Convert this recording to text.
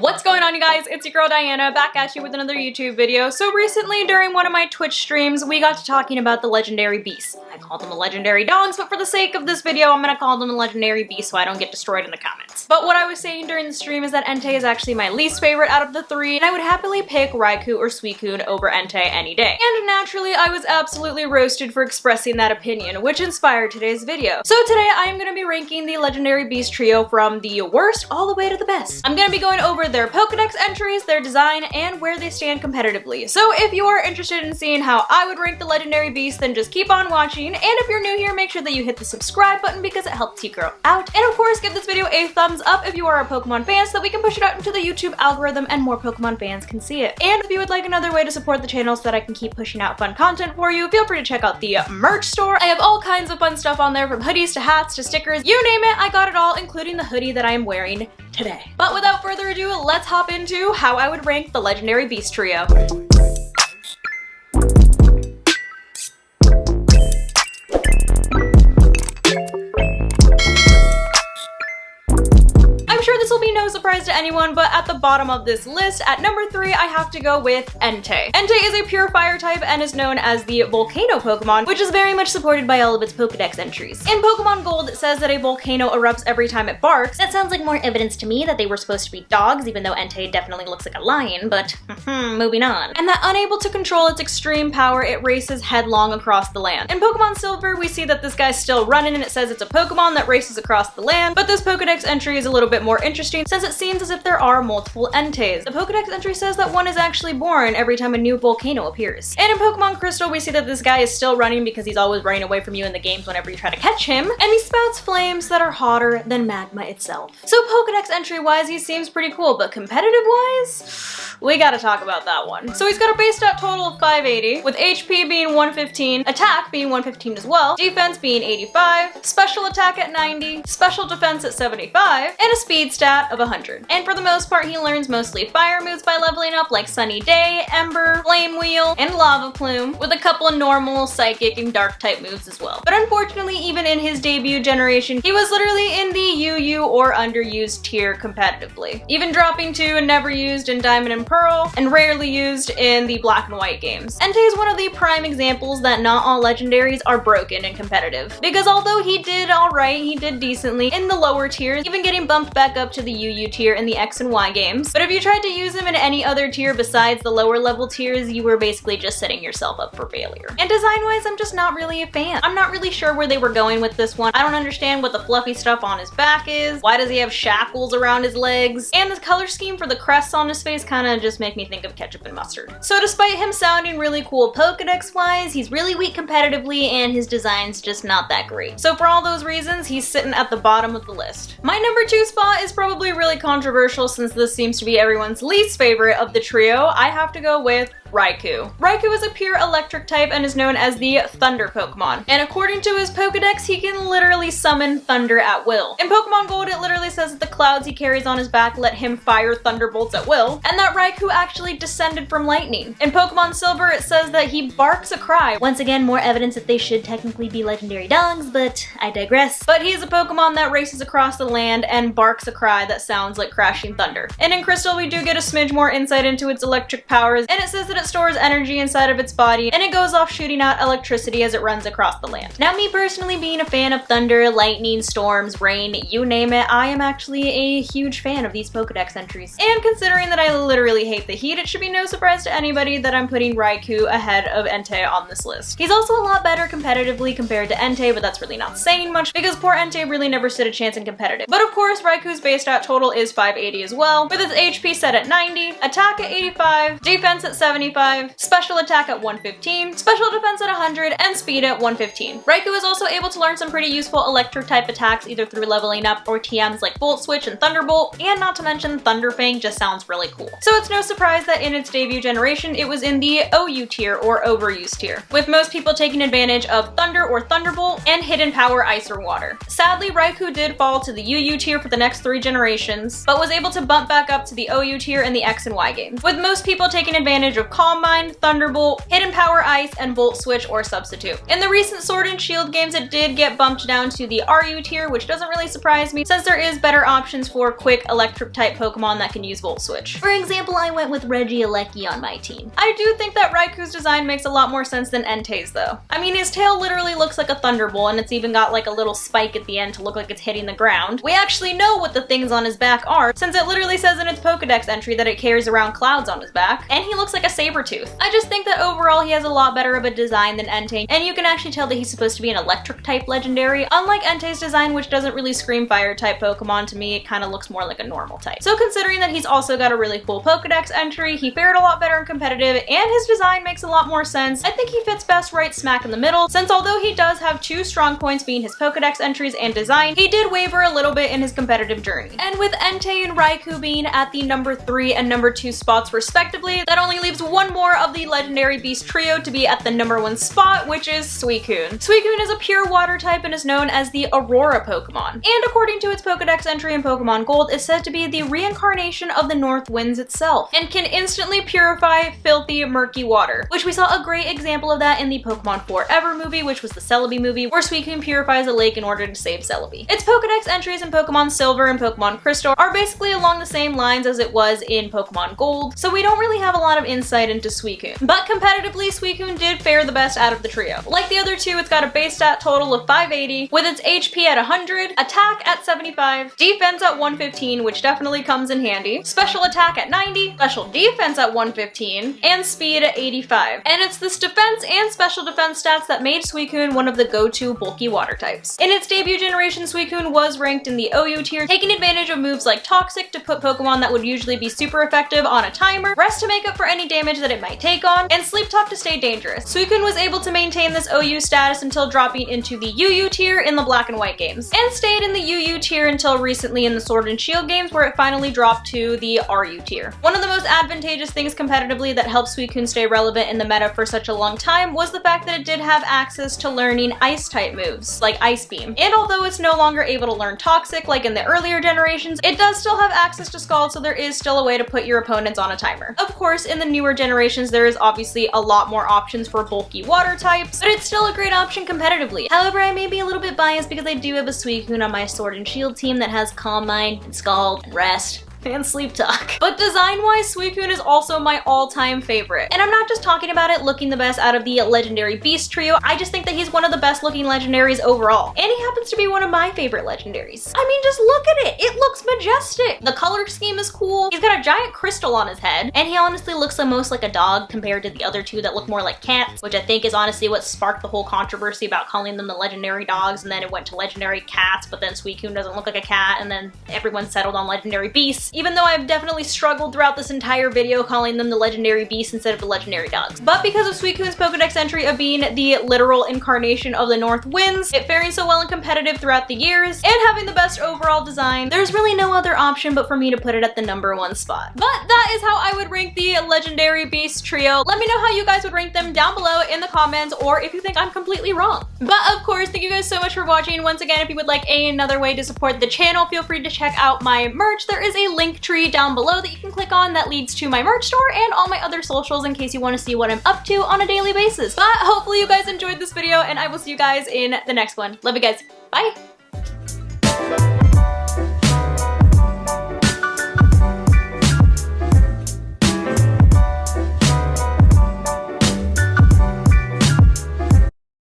What's going on, you guys? It's your girl Diana back at you with another YouTube video. So recently during one of my Twitch streams we got to talking about the legendary beasts. I called them the legendary dogs, but for the sake of this video I'm gonna call them a legendary beast so I don't get destroyed in the comments. But what I was saying during the stream is that Entei is actually my least favorite out of the three, and I would happily pick Raikou or Suicune over Entei any day. And naturally I was absolutely roasted for expressing that opinion, which inspired today's video. So today I am gonna be ranking the legendary beast trio from the worst all the way to the best. I'm gonna be going over their Pokédex entries, their design, and where they stand competitively. So if you are interested in seeing how I would rank the legendary beast, then just keep on watching, and if you're new here, make sure that you hit the subscribe button because it helps you grow out. And of course, give this video a thumbs up if you are a Pokemon fan so that we can push it out into the YouTube algorithm and more Pokemon fans can see it. And if you would like another way to support the channel so that I can keep pushing out fun content for you, feel free to check out the merch store. I have all kinds of fun stuff on there, from hoodies to hats to stickers, you name it, I got it all, including the hoodie that I am wearing today. But without further ado, let's hop into how I would rank the legendary beast trio. This will be no surprise to anyone, but at the bottom of this list, at number 3, I have to go with Entei. Entei is a pure fire type and is known as the volcano Pokemon, which is very much supported by all of its Pokédex entries. In Pokemon Gold, it says that a volcano erupts every time it barks. That sounds like more evidence to me that they were supposed to be dogs, even though Entei definitely looks like a lion, but moving on. And that unable to control its extreme power, it races headlong across the land. In Pokemon Silver, we see that this guy's still running and it says it's a Pokemon that races across the land, but this Pokédex entry is a little bit more interesting since it seems as if there are multiple Enteis. The Pokédex entry says that one is actually born every time a new volcano appears. And in Pokemon Crystal, we see that this guy is still running because he's always running away from you in the games whenever you try to catch him, and he spouts flames that are hotter than magma itself. So Pokédex entry-wise, he seems pretty cool, but competitive-wise, we gotta talk about that one. So he's got a base stat total of 580, with HP being 115, attack being 115 as well, defense being 85, special attack at 90, special defense at 75, and a speed stat of 100. And for the most part, he learns mostly fire moves by leveling up, like Sunny Day, Ember, Flame Wheel, and Lava Plume, with a couple of normal, psychic, and dark type moves as well. But unfortunately, even in his debut generation, he was literally in the UU or underused tier competitively, even dropping to never used in Diamond and Pearl, and rarely used in the Black and White games. Entei is one of the prime examples that not all legendaries are broken and competitive, because although he did alright, he did decently in the lower tiers, even getting bumped back up to the UU tier in the X and Y games. But if you tried to use him in any other tier besides the lower level tiers, you were basically just setting yourself up for failure. And design-wise, I'm just not really a fan. I'm not really sure where they were going with this one. I don't understand what the fluffy stuff on his back is. Why does he have shackles around his legs? And the color scheme for the crests on his face kind of just make me think of ketchup and mustard. So despite him sounding really cool Pokédex-wise, he's really weak competitively and his design's just not that great. So for all those reasons, he's sitting at the bottom of the list. My number 2 spot is probably really controversial since this seems to be everyone's least favorite of the trio. I have to go with Raikou. Raikou is a pure electric type and is known as the Thunder Pokemon. And according to his Pokédex, he can literally summon thunder at will. In Pokemon Gold, it literally says that the clouds he carries on his back let him fire thunderbolts at will, and that Raikou actually descended from lightning. In Pokemon Silver, it says that he barks a cry. Once again, more evidence that they should technically be legendary dogs, but I digress. But he is a Pokemon that races across the land and barks a cry that sounds like crashing thunder. And in Crystal, we do get a smidge more insight into its electric powers, and it says that it stores energy inside of its body and it goes off shooting out electricity as it runs across the land. Now, me personally being a fan of thunder, lightning, storms, rain, you name it, I am actually a huge fan of these Pokédex entries. And considering that I literally hate the heat, it should be no surprise to anybody that I'm putting Raikou ahead of Entei on this list. He's also a lot better competitively compared to Entei, but that's really not saying much because poor Entei really never stood a chance in competitive. But of course, Raikou's base stat total is 580 as well, with its HP set at 90, attack at 85, defense at 75, special attack at 115, special defense at 100, and speed at 115. Raikou is also able to learn some pretty useful electric type attacks either through leveling up or TMs like Volt Switch and Thunderbolt, and not to mention Thunder Fang just sounds really cool. So it's no surprise that in its debut generation it was in the OU tier or overused tier, with most people taking advantage of Thunder or Thunderbolt and Hidden Power Ice or Water. Sadly, Raikou did fall to the UU tier for the next 3 generations, but was able to bump back up to the OU tier in the X and Y games, with most people taking advantage of Calm Mind, Thunderbolt, Hidden Power Ice, and Volt Switch or Substitute. In the recent Sword and Shield games, it did get bumped down to the RU tier, which doesn't really surprise me since there is better options for quick electric type Pokemon that can use Volt Switch. For example, I went with Regieleki on my team. I do think that Raikou's design makes a lot more sense than Entei's though. I mean, his tail literally looks like a Thunderbolt, and it's even got like a little spike at the end to look like it's hitting the ground. We actually know what the things on his back are, since it literally says in its Pokedex entry that it carries around clouds on his back, and he looks like a Sabertooth. I just think that overall he has a lot better of a design than Entei, and you can actually tell that he's supposed to be an electric type legendary, unlike Entei's design, which doesn't really scream fire type Pokemon to me. It kind of looks more like a normal type. So considering that he's also got a really cool Pokedex entry, he fared a lot better in competitive, and his design makes a lot more sense. I think he fits best right smack in the middle, since although he does have two strong points being his Pokedex entries and design, he did waver a little bit in his competitive journey. And with Entei and Raikou being at the number 3 and number 2 spots respectively, that only leaves one more of the legendary beast trio to be at the number 1 spot, which is Suicune. Suicune is a pure water type and is known as the Aurora Pokemon. And according to its Pokedex entry in Pokemon Gold, is said to be the reincarnation of the North Winds itself, and can instantly purify filthy, murky water, which we saw a great example of that in the Pokemon Forever movie, which was the Celebi movie, where Suicune purifies a lake in order to save Celebi. Its Pokedex entries in Pokemon Silver and Pokemon Crystal are basically along the same lines as it was in Pokemon Gold, so we don't really have a lot of insight into Suicune. But competitively, Suicune did fare the best out of the trio. Like the other two, it's got a base stat total of 580, with its HP at 100, attack at 75, defense at 115, which definitely comes in handy, special attack at 90, special defense at 115, and speed at 85. And it's this defense and special defense stats that made Suicune one of the go-to bulky water types. In its debut generation, Suicune was ranked in the OU tier, taking advantage of moves like Toxic to put Pokemon that would usually be super effective on a timer, Rest to make up for any damage that it might take on, and Sleep Talk to stay dangerous. Suicune was able to maintain this OU status until dropping into the UU tier in the Black and White games, and stayed in the UU tier until recently in the Sword and Shield games, where it finally dropped to the RU tier. One of the most advantageous things competitively that helped Suicune stay relevant in the meta for such a long time was the fact that it did have access to learning Ice-type moves, like Ice Beam. And although it's no longer able to learn Toxic like in the earlier generations, it does still have access to Scald, so there is still a way to put your opponents on a timer. Of course, in the newer generations, there is obviously a lot more options for bulky water types, but it's still a great option competitively. However, I may be a little bit biased because I do have a Suicune on my Sword and Shield team that has Calm Mind, and Scald, and Rest, and Sleep Talk. But design-wise, Suicune is also my all-time favorite. And I'm not just talking about it looking the best out of the legendary beast trio, I just think that he's one of the best looking legendaries overall. And he happens to be one of my favorite legendaries. I mean, just look at it! It looks majestic! The color scheme is cool, he's got a giant crystal on his head, and he honestly looks the most like a dog compared to the other two that look more like cats, which I think is honestly what sparked the whole controversy about calling them the legendary dogs, and then it went to legendary cats, but then Suicune doesn't look like a cat, and then everyone settled on legendary beasts, even though I've definitely struggled throughout this entire video calling them the legendary beasts instead of the legendary dogs. But because of Suicune's Pokedex entry of being the literal incarnation of the North Winds, it faring so well in competitive throughout the years, and having the best overall design, there's really no other option but for me to put it at the #1 spot. But that is how I would rank the legendary beast trio. Let me know how you guys would rank them down below in the comments, or if you think I'm completely wrong. But of course, thank you guys so much for watching. Once again, if you would like another way to support the channel, feel free to check out my merch. There is a link tree down below that you can click on that leads to my merch store and all my other socials in case you want to see what I'm up to on a daily basis. But hopefully you guys enjoyed this video, and I will see you guys in the next one. Love you guys. Bye!